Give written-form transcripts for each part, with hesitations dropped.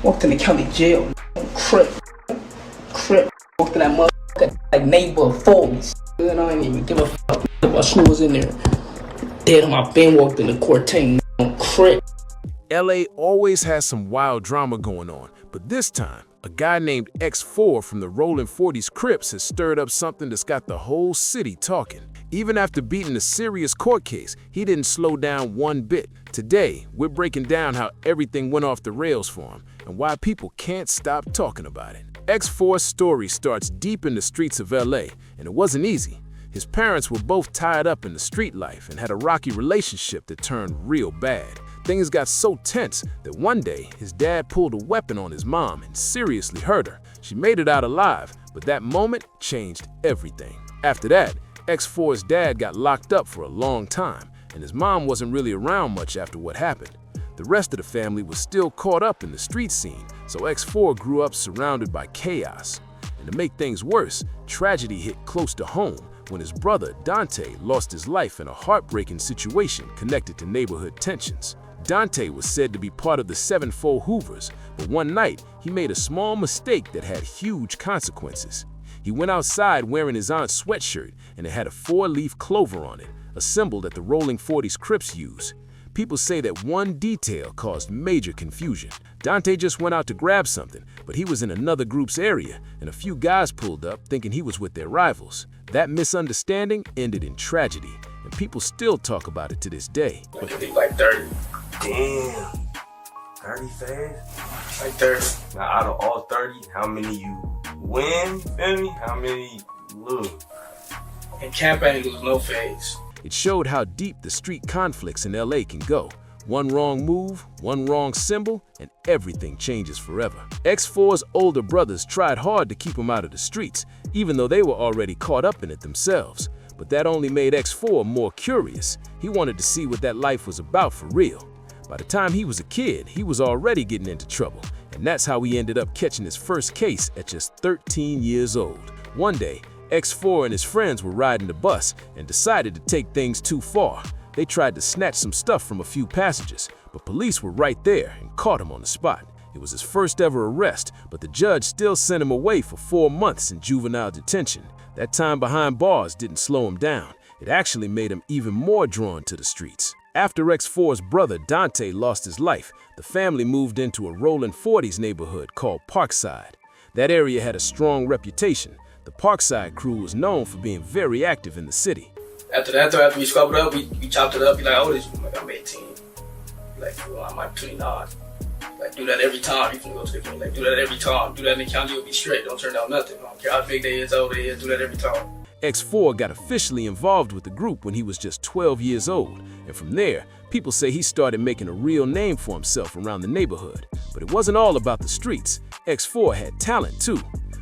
Walked in the county jail. Crip. Walked in that motherfucker like neighbor 40s. And I ain't even give a fuck about who was in there. Dead on my bin, walked in the court tank. Crip. LA always has some wild drama going on, but this time, a guy named X4 from the Rollin 40s Crips has stirred up something that's got the whole city talking. Even after beating a serious court case, he didn't slow down one bit. Today, we're breaking down how everything went off the rails for him and why people can't stop talking about it. X4's story starts deep in the streets of LA, and it wasn't easy. His parents were both tied up in the street life and had a rocky relationship that turned real bad. Things got so tense that one day his dad pulled a weapon on his mom and seriously hurt her. She made it out alive, but that moment changed everything. After that, X4's dad got locked up for a long time, and his mom wasn't really around much after what happened. The rest of the family was still caught up in the street scene, so X4 grew up surrounded by chaos. And to make things worse, tragedy hit close to home when his brother, Dante, lost his life in a heartbreaking situation connected to neighborhood tensions. Dante was said to be part of the 7-4 Hoovers, but one night he made a small mistake that had huge consequences. He went outside wearing his aunt's sweatshirt, and it had a 4-leaf clover on it, a symbol that the Rollin 40s Crips use. People say that one detail caused major confusion. Dante just went out to grab something, but he was in another group's area, and a few guys pulled up thinking he was with their rivals. That misunderstanding ended in tragedy, and people still talk about it to this day. Like 30. Damn. 30 fast? Like 30. Now, out of all 30, how many you win? Feel me? How many you lose? In camp, I didn't lose no phase. It showed how deep the street conflicts in LA can go. One wrong move, one wrong symbol, and everything changes forever. X4's older brothers tried hard to keep him out of the streets, even though they were already caught up in it themselves. But that only made X4 more curious. He wanted to see what that life was about for real. By the time he was a kid, he was already getting into trouble, and that's how he ended up catching his first case at just 13 years old. One day, X4 and his friends were riding the bus and decided to take things too far. They tried to snatch some stuff from a few passengers, but police were right there and caught him on the spot. It was his first ever arrest, but the judge still sent him away for 4 months in juvenile detention. That time behind bars didn't slow him down. It actually made him even more drawn to the streets. After X4's brother Dante lost his life, the family moved into a Rollin 40s neighborhood called Parkside. That area had a strong reputation. The Parkside crew was known for being very active in the city. After we scrubbed it up, we chopped it up. Be like, oh, this, like, I'm 18. Like, well, I'm like 29. Like, do that every time. You can go to the game. Like, do that every time. Do that in the county, you'll be straight. Don't turn down nothing. I don't care how big they is, old they is. Do that every time. X4 got officially involved with the group when he was just 12 years old, and from there, people say he started making a real name for himself around the neighborhood. But it wasn't all about the streets. X4 had talent too.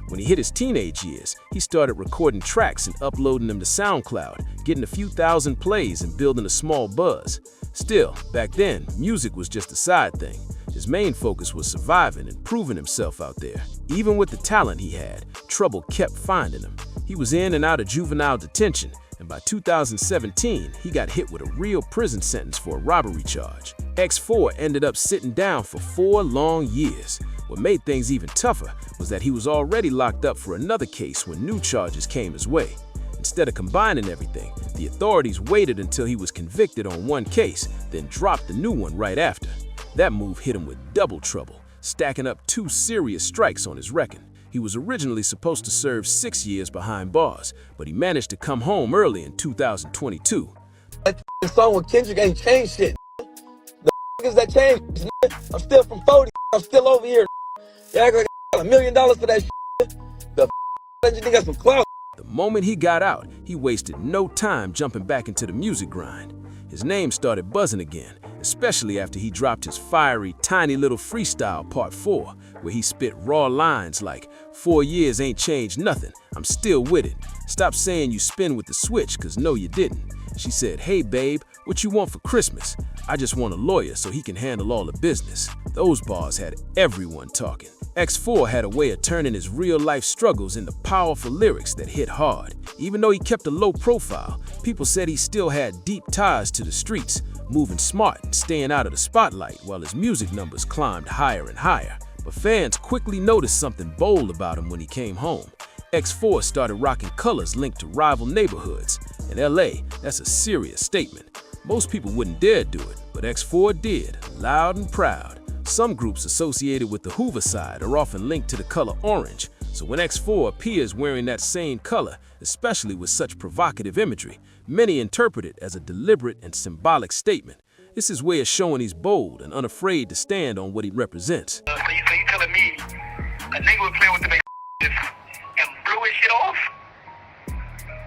When he hit his teenage years, he started recording tracks and uploading them to SoundCloud, getting a few thousand plays and building a small buzz. Still, back then, music was just a side thing. His main focus was surviving and proving himself out there. Even with the talent he had, trouble kept finding him. He was in and out of juvenile detention, and by 2017, he got hit with a real prison sentence for a robbery charge. X4 ended up sitting down for 4 long years. What made things even tougher was that he was already locked up for another case when new charges came his way. Instead of combining everything, the authorities waited until he was convicted on one case, then dropped the new one right after. That move hit him with double trouble, stacking up 2 serious strikes on his record. He was originally supposed to serve 6 years behind bars, but he managed to come home early in 2022. That song with Kendrick ain't changed shit. The is that changed? I'm still from 40. I'm still over here. You act like I got $1 million for that shit. The engineer got some clout. The moment he got out, he wasted no time jumping back into the music grind. His name started buzzing again, especially after he dropped his fiery, tiny little freestyle Part 4, where he spit raw lines like, 4 years ain't changed nothing, I'm still with it. Stop saying you spin with the switch, cause no you didn't. She said, hey babe, what you want for Christmas? I just want a lawyer so he can handle all the business. Those bars had everyone talking. X4 had a way of turning his real-life struggles into powerful lyrics that hit hard. Even though he kept a low profile, people said he still had deep ties to the streets, moving smart and staying out of the spotlight while his music numbers climbed higher and higher. But fans quickly noticed something bold about him when he came home. X4 started rocking colors linked to rival neighborhoods. In LA, that's a serious statement. Most people wouldn't dare do it, but X4 did, loud and proud. Some groups associated with the Hoover side are often linked to the color orange, so when X4 appears wearing that same color, especially with such provocative imagery, many interpret it as a deliberate and symbolic statement. It's his way of showing he's bold and unafraid to stand on what he represents. So you telling me a nigga would play with the and blew his shit off?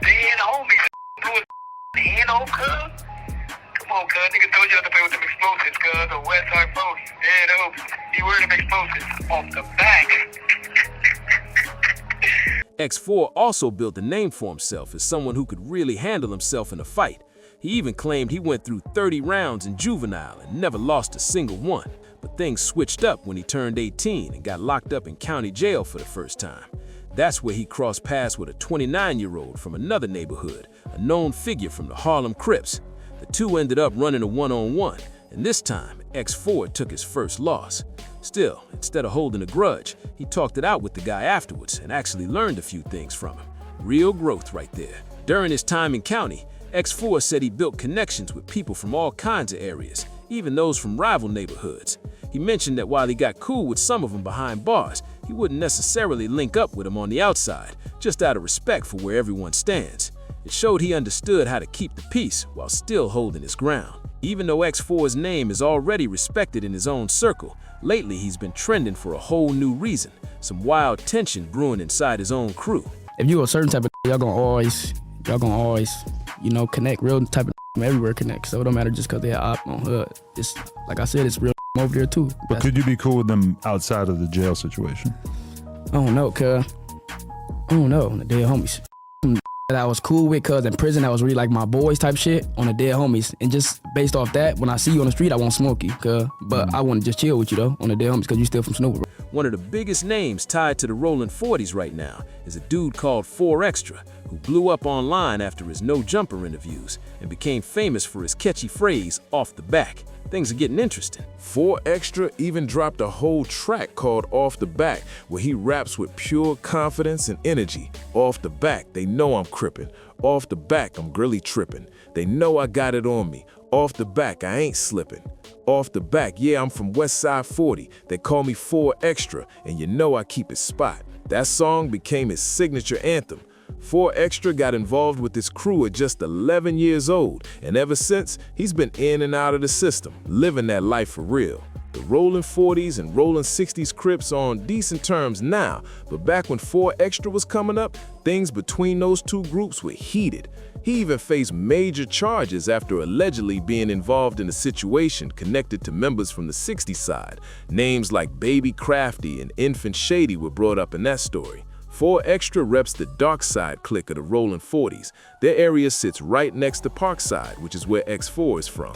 Then homies blew his hand off, cuz? Come on, cuz. Nigga told you not to play with them explosives, cuz. The West Side 40s. Dead homies. He wearing them explosives off the back. X4 also built a name for himself as someone who could really handle himself in a fight. He even claimed he went through 30 rounds in juvenile and never lost a single one. But things switched up when he turned 18 and got locked up in county jail for the first time. That's where he crossed paths with a 29-year-old from another neighborhood, a known figure from the Harlem Crips. The two ended up running a one-on-one, and this time, X4 took his first loss. Still, instead of holding a grudge, he talked it out with the guy afterwards and actually learned a few things from him. Real growth right there. During his time in county, X4 said he built connections with people from all kinds of areas, even those from rival neighborhoods. He mentioned that while he got cool with some of them behind bars, he wouldn't necessarily link up with them on the outside, just out of respect for where everyone stands. It showed he understood how to keep the peace while still holding his ground. Even though X4's name is already respected in his own circle, lately he's been trending for a whole new reason, some wild tension brewing inside his own crew. If you a certain type of y'all gonna always, you know, connect, real type of from everywhere connect. So it don't matter just because they are op on hood. It's, like I said, it's real over there too. But could you be cool with them outside of the jail situation? I don't know, cuz. I don't know, on the dead homies. That I was cool with, cuz in prison that was really like my boys type shit on the dead homies. And just based off that, when I see you on the street, I won't smoke you, cuz. But I want to just chill with you though, on the dead homies, cuz you still from Snoop. One of the biggest names tied to the Rollin 40s right now is a dude called 4 Extra, who blew up online after his no jumper interviews and became famous for his catchy phrase, "off the back." Things are getting interesting. 4 Extra even dropped a whole track called Off the Back, where he raps with pure confidence and energy. Off the back, they know I'm crippin'. Off the back, I'm really trippin'. They know I got it on me. Off the back, I ain't slippin'. Off the back, yeah, I'm from West Side 40. They call me 4 Extra, and you know I keep it spot. That song became his signature anthem. 4 Extra got involved with his crew at just 11 years old, and ever since, he's been in and out of the system, living that life for real. The Rollin 40s and Rollin 60s Crips are on decent terms now, but back when 4 Extra was coming up, things between those two groups were heated. He even faced major charges after allegedly being involved in a situation connected to members from the 60s side. Names like Baby Crafty and Infant Shady were brought up in that story. 4 Extra reps the dark side clique of the Rollin 40s. Their area sits right next to Parkside, which is where X4 is from.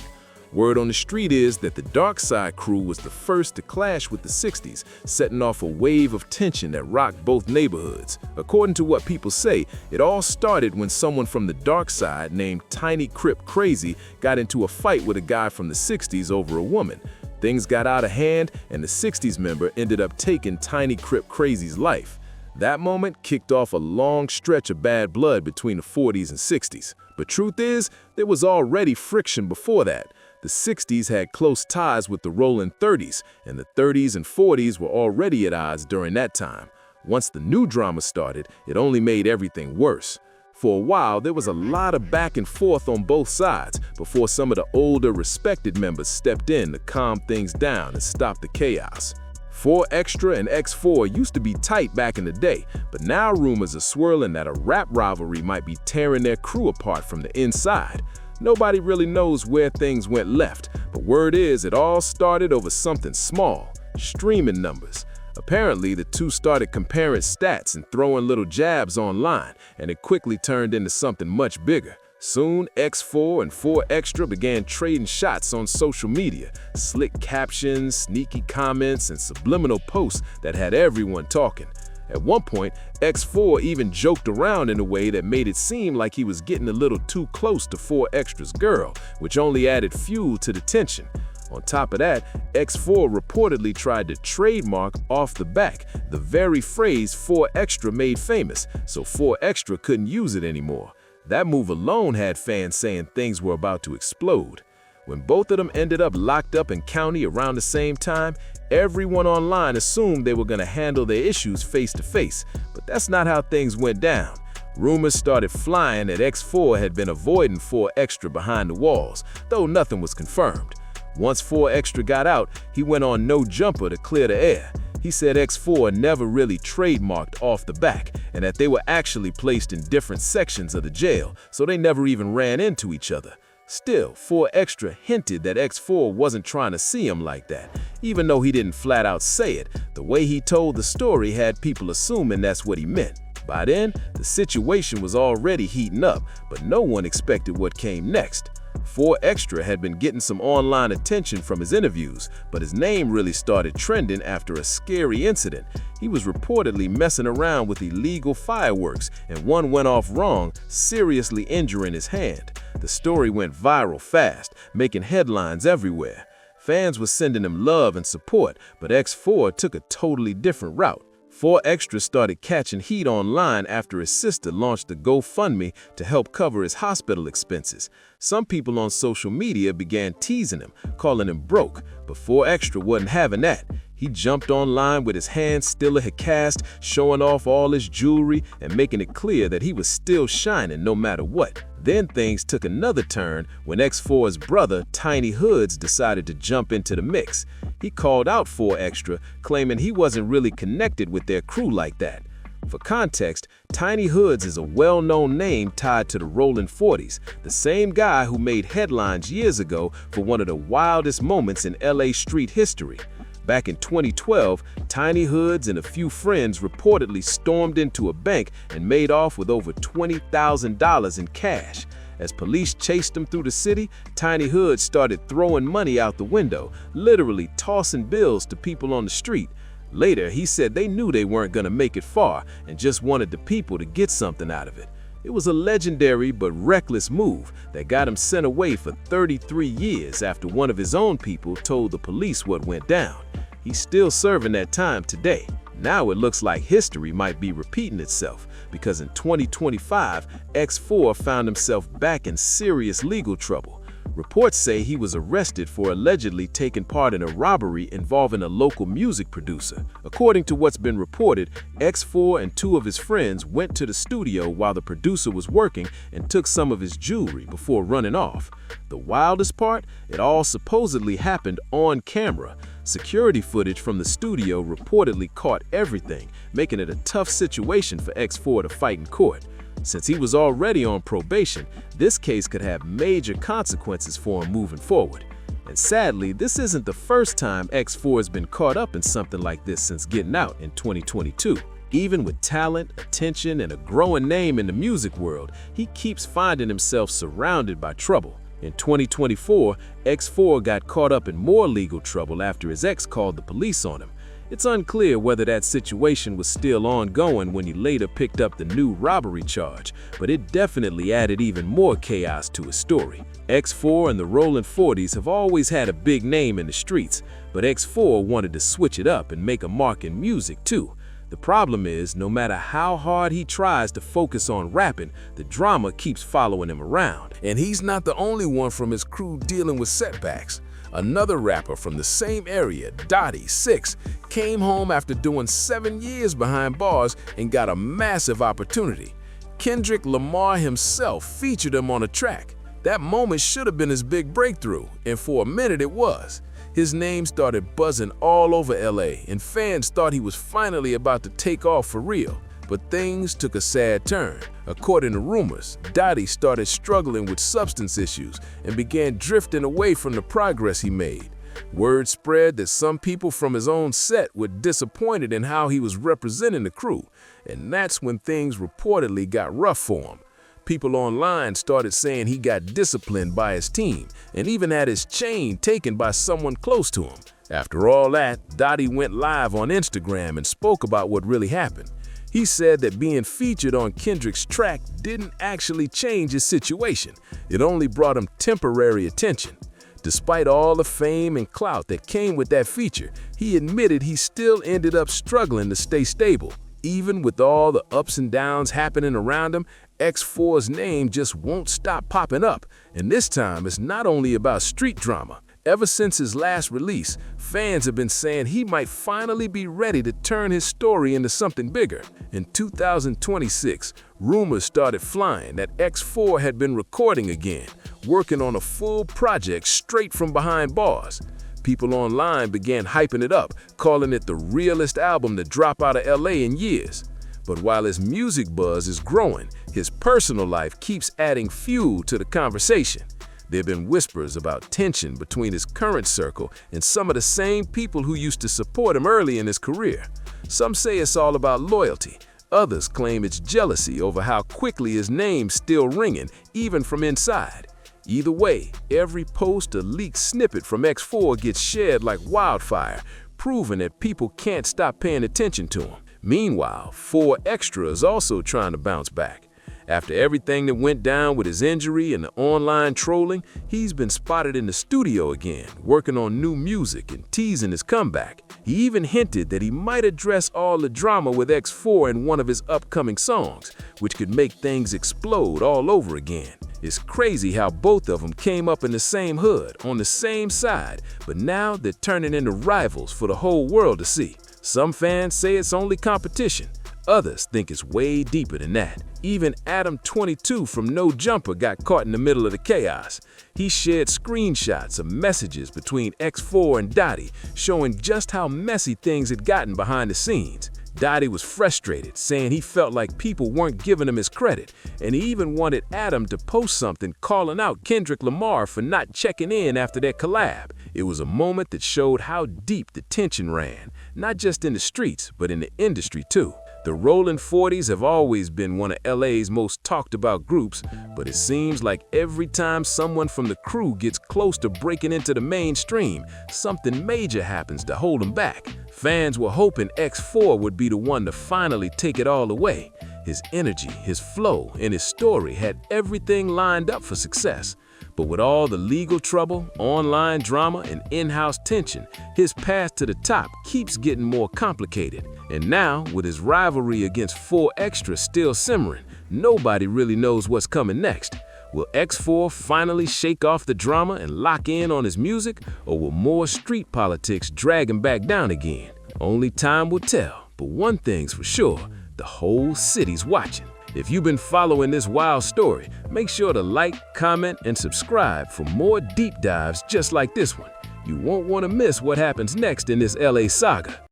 Word on the street is that the dark side crew was the first to clash with the 60s, setting off a wave of tension that rocked both neighborhoods. According to what people say, it all started when someone from the dark side named Tiny Crip Crazy got into a fight with a guy from the 60s over a woman. Things got out of hand, and the 60s member ended up taking Tiny Crip Crazy's life. That moment kicked off a long stretch of bad blood between the 40s and 60s. But truth is, there was already friction before that. The 60s had close ties with the Rollin 30s, and the 30s and 40s were already at odds during that time. Once the new drama started, it only made everything worse. For a while, there was a lot of back and forth on both sides before some of the older, respected members stepped in to calm things down and stop the chaos. 4 Extra and X4 used to be tight back in the day, but now rumors are swirling that a rap rivalry might be tearing their crew apart from the inside. Nobody really knows where things went left, but word is it all started over something small, streaming numbers. Apparently, the two started comparing stats and throwing little jabs online, and it quickly turned into something much bigger. Soon, X4 and 4 Extra began trading shots on social media, slick captions, sneaky comments, and subliminal posts that had everyone talking. At one point, X4 even joked around in a way that made it seem like he was getting a little too close to 4 Extra's girl, which only added fuel to the tension. On top of that, X4 reportedly tried to trademark Off the Back, the very phrase 4 Extra made famous, so 4 Extra couldn't use it anymore. That move alone had fans saying things were about to explode. When both of them ended up locked up in county around the same time, everyone online assumed they were going to handle their issues face to face, but that's not how things went down. Rumors started flying that X4 had been avoiding 4 Extra behind the walls, though nothing was confirmed. Once 4 Extra got out, he went on No Jumper to clear the air. He said X4 never really trademarked Off the Back, and that they were actually placed in different sections of the jail, so they never even ran into each other. Still, 4 Extra hinted that X4 wasn't trying to see him like that, even though he didn't flat out say it. The way he told the story had people assuming that's what he meant. By then, the situation was already heating up, but no one expected what came next. 4 Extra had been getting some online attention from his interviews, but his name really started trending after a scary incident. He was reportedly messing around with illegal fireworks, and one went off wrong, seriously injuring his hand. The story went viral fast, making headlines everywhere. Fans were sending him love and support, but X4 took a totally different route. 4 Extra started catching heat online after his sister launched a GoFundMe to help cover his hospital expenses. Some people on social media began teasing him, calling him broke, but 4 Extra wasn't having that. He jumped online with his hands still a cast, showing off all his jewelry and making it clear that he was still shining no matter what. Then things took another turn when X4's brother, Tiny Hoods, decided to jump into the mix. He called out 4 Extra, claiming he wasn't really connected with their crew like that. For context, Tiny Hoods is a well-known name tied to the Rollin 40s, the same guy who made headlines years ago for one of the wildest moments in LA street history. Back in 2012, Tiny Hoods and a few friends reportedly stormed into a bank and made off with over $20,000 in cash. As police chased them through the city, Tiny Hoods started throwing money out the window, literally tossing bills to people on the street. Later, he said they knew they weren't going to make it far and just wanted the people to get something out of it. It was a legendary but reckless move that got him sent away for 33 years after one of his own people told the police what went down. He's still serving that time today. Now it looks like history might be repeating itself, because in 2025, X4 found himself back in serious legal trouble. Reports say he was arrested for allegedly taking part in a robbery involving a local music producer. According to what's been reported, X4 and 2 of his friends went to the studio while the producer was working and took some of his jewelry before running off. The wildest part? It all supposedly happened on camera. Security footage from the studio reportedly caught everything, making it a tough situation for X4 to fight in court. Since he was already on probation, this case could have major consequences for him moving forward. And sadly, this isn't the first time X4 has been caught up in something like this since getting out in 2022. Even with talent, attention, and a growing name in the music world, he keeps finding himself surrounded by trouble. In 2024, X4 got caught up in more legal trouble after his ex called the police on him. It's unclear whether that situation was still ongoing when he later picked up the new robbery charge, but it definitely added even more chaos to his story. X4 and the Rollin 40s have always had a big name in the streets, but X4 wanted to switch it up and make a mark in music too. The problem is, no matter how hard he tries to focus on rapping, the drama keeps following him around. And he's not the only one from his crew dealing with setbacks. Another rapper from the same area, Dottie, 6, came home after doing 7 years behind bars and got a massive opportunity. Kendrick Lamar himself featured him on a track. That moment should have been his big breakthrough, and for a minute it was. His name started buzzing all over LA, and fans thought he was finally about to take off for real. But things took a sad turn. According to rumors, Dottie started struggling with substance issues and began drifting away from the progress he made. Word spread that some people from his own set were disappointed in how he was representing the crew, and that's when things reportedly got rough for him. People online started saying he got disciplined by his team and even had his chain taken by someone close to him. After all that, Dottie went live on Instagram and spoke about what really happened. He said that being featured on Kendrick's track didn't actually change his situation. It only brought him temporary attention. Despite all the fame and clout that came with that feature, he admitted he still ended up struggling to stay stable. Even with all the ups and downs happening around him, X4's name just won't stop popping up. And this time, it's not only about street drama. Ever since his last release, fans have been saying he might finally be ready to turn his story into something bigger. In 2026, rumors started flying that X4 had been recording again, working on a full project straight from behind bars. People online began hyping it up, calling it the realest album to drop out of LA in years. But while his music buzz is growing, his personal life keeps adding fuel to the conversation. There have been whispers about tension between his current circle and some of the same people who used to support him early in his career. Some say it's all about loyalty. Others claim it's jealousy over how quickly his name's still ringing, even from inside. Either way, every post or leaked snippet from X4 gets shared like wildfire, proving that people can't stop paying attention to him. Meanwhile, 4 Extra is also trying to bounce back. After everything that went down with his injury and the online trolling, he's been spotted in the studio again, working on new music and teasing his comeback. He even hinted that he might address all the drama with X4 in one of his upcoming songs, which could make things explode all over again. It's crazy how both of them came up in the same hood, on the same side, but now they're turning into rivals for the whole world to see. Some fans say it's only competition. Others think it's way deeper than that. Even Adam22 from No Jumper got caught in the middle of the chaos. He shared screenshots of messages between X4 and Dottie, showing just how messy things had gotten behind the scenes. Dottie was frustrated, saying he felt like people weren't giving him his credit, and he even wanted Adam to post something calling out Kendrick Lamar for not checking in after their collab. It was a moment that showed how deep the tension ran, not just in the streets, but in the industry too. The Rollin 40s have always been one of LA's most talked about groups, but it seems like every time someone from the crew gets close to breaking into the mainstream, something major happens to hold them back. Fans were hoping X4 would be the one to finally take it all away. His energy, his flow, and his story had everything lined up for success. But with all the legal trouble, online drama, and in-house tension, his path to the top keeps getting more complicated. And now, with his rivalry against 4 Extra still simmering, nobody really knows what's coming next. Will X4 finally shake off the drama and lock in on his music, or will more street politics drag him back down again? Only time will tell, but one thing's for sure, the whole city's watching. If you've been following this wild story, make sure to like, comment, and subscribe for more deep dives just like this one. You won't want to miss what happens next in this LA saga.